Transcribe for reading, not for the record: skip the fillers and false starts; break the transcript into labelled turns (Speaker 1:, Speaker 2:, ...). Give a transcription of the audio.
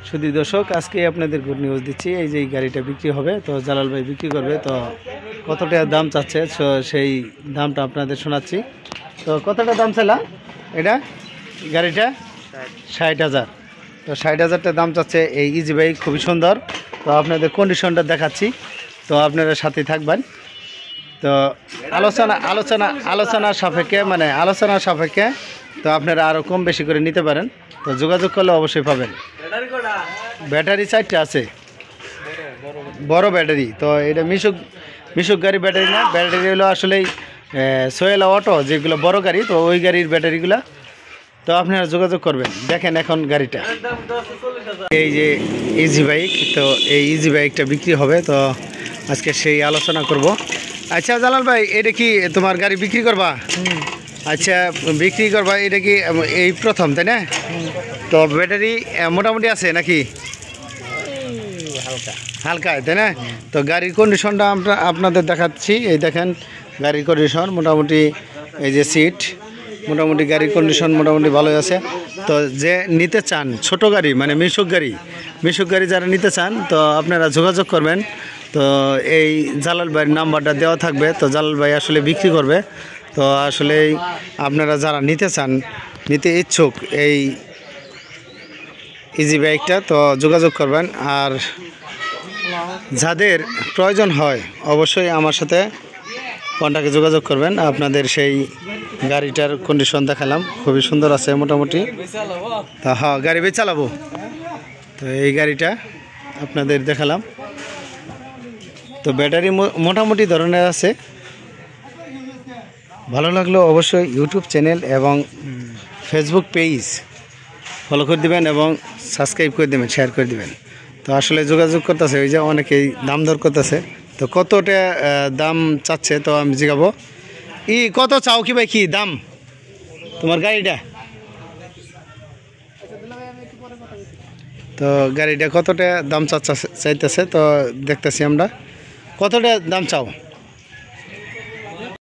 Speaker 1: শুধু দর্শক, আজকে আপনাদের গুড নিউজ দিচ্ছি। এই যে এই গাড়িটা বিক্রি হবে, তো জালাল ভাই বিক্রি করবে। তো কত টাকা দাম চাচ্ছে, সেই দামটা আপনাদের শোনাচ্ছি। তো কত টাকা দাম চাইলা এটা গাড়িটা? 60,000। তো 60,000 টাকা দাম চাচ্ছে এই ইজি বাইক, খুবই সুন্দর। তো আপনাদের কন্ডিশনটা দেখাচ্ছি, তো আপনারা সাথে থাকবেন। তো আলোচনা সাপেক্ষে তো আপনারা আরও কম বেশি করে নিতে পারেন। তো যোগাযোগ করলে অবশ্যই পাবেন। ব্যাটারি 4টা আছে, বড় ব্যাটারি। তো এটা মিশুক গাড়ি ব্যাটারি না, ব্যাটারি হলো আসলেই সোয়েলা অটো, যেগুলো বড় গাড়ি, তো ওই গাড়ির ব্যাটারিগুলো। তো আপনারা যোগাযোগ করবেন। দেখেন এখন গাড়িটা, এই যে ইজি বাইক, তো এই ইজি বাইকটা বিক্রি হবে। তো আজকে সেই আলোচনা করব। আচ্ছা জালাল ভাই, এটা কি তোমার গাড়ি বিক্রি করবা? আচ্ছা, বিক্রি করবা, এটা কি এই প্রথম, তাই না? তো ব্যাটারি মোটামুটি আছে নাকি? হালকা, তাই না? তো গাড়ির কন্ডিশনটা আমরা আপনাদের দেখাচ্ছি। এই দেখেন গাড়ির কন্ডিশন মোটামুটি, এই যে সিট, মোটামুটি গাড়ির কন্ডিশন মোটামুটি ভালোই আছে। তো যে নিতে চান ছোট গাড়ি, মানে মিশুক গাড়ি যারা নিতে চান, তো আপনারা যোগাযোগ করবেন। তো এই জালাল ভাইয়ের নাম্বারটা দেওয়া থাকবে। তো জালাল ভাই আসলে বিক্রি করবে। তো আসলে আপনারা যারা নিতে চান, নিতে ইচ্ছুক এই ইজি বাইকটা, তো যোগাযোগ করবেন। আর যাদের প্রয়োজন হয় অবশ্যই আমার সাথে কন্টাক্টে যোগাযোগ করবেন। আপনাদের সেই গাড়িটার কন্ডিশন দেখালাম, খুবই সুন্দর আছে মোটামুটি। তা হ্যাঁ, গাড়ি বেশ চালাবো। তো এই গাড়িটা আপনাদের দেখালাম। তো ব্যাটারি মোটামুটি ধরনের আছে। ভালো লাগলো অবশ্যই ইউটিউব চ্যানেল এবং ফেসবুক পেজ ফলো করে দেবেন এবং সাবস্ক্রাইব করে দেবেন, শেয়ার করে দেবেন। তো আসলে যোগাযোগ করতেছে, ওই যে অনেকেই দাম দর করতেছে। তো কতটা দাম চাচ্ছে, তো আমি জিগাবো। কত চাও কি ভাই, কি দাম তোমার গাড়িটা? তো গাড়িটা কতটা দাম চাইতেছে, তো দেখতেছি আমরা। কতটা দাম চাও?